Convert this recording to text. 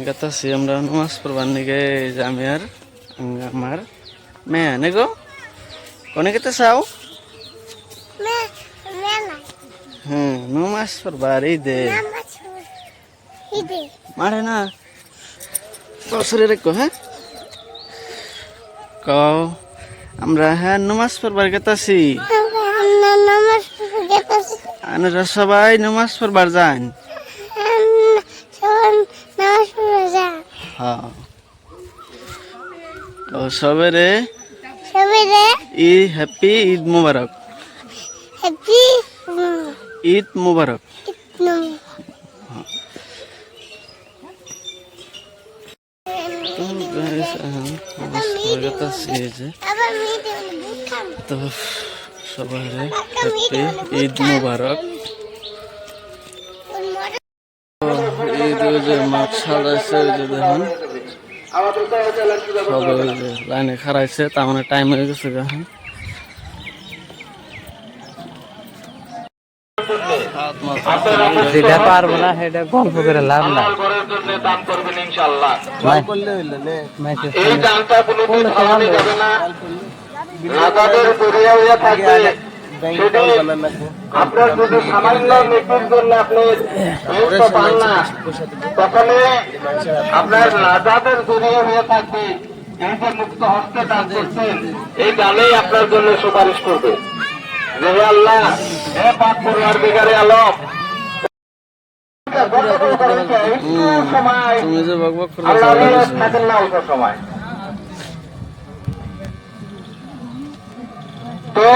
গেতাছি আমরা নামাজ পড়বার নিগে জামিয়ার আমার মেয়ে নেগো কোনে গেতে চাও নামাজ পড়বার ঈদে মারে না বছরে রেখো হ্যাঁ কও আমরা হ্যাঁ নামাজ পড়বার গেতাছি আপনারা সবাই নামাজ পড়বার যান হ্যাঁ তো সবেরে হ্যাপি ঈদ মুবারক ঈদ মুবারক তো সবাই হ্যাপি ঈদ মুবারক ঈদ যে মাঠ সাজাইছে ওই যে দেখুন সবাই লাইনে খারাইছে তার মানে টাইম হয়ে গেছে এখন যেটা পারবো না সেটা গল্প করে লাভ না আপনার যদি সামান্য মৃত্যুর জন্য আপনি পান না তখন আপনার নাজাদের জড়িয়ে হয়ে থাকবে এই যে মুক্ত হস্তে দান করছেন এই গানেই আপনার জন্য সুপারিশ করবে যে হে আল্লাহ হে পাক পরিবার বেগারে আলম তুমি যে বকবক থাকেন না অল্প সময় তো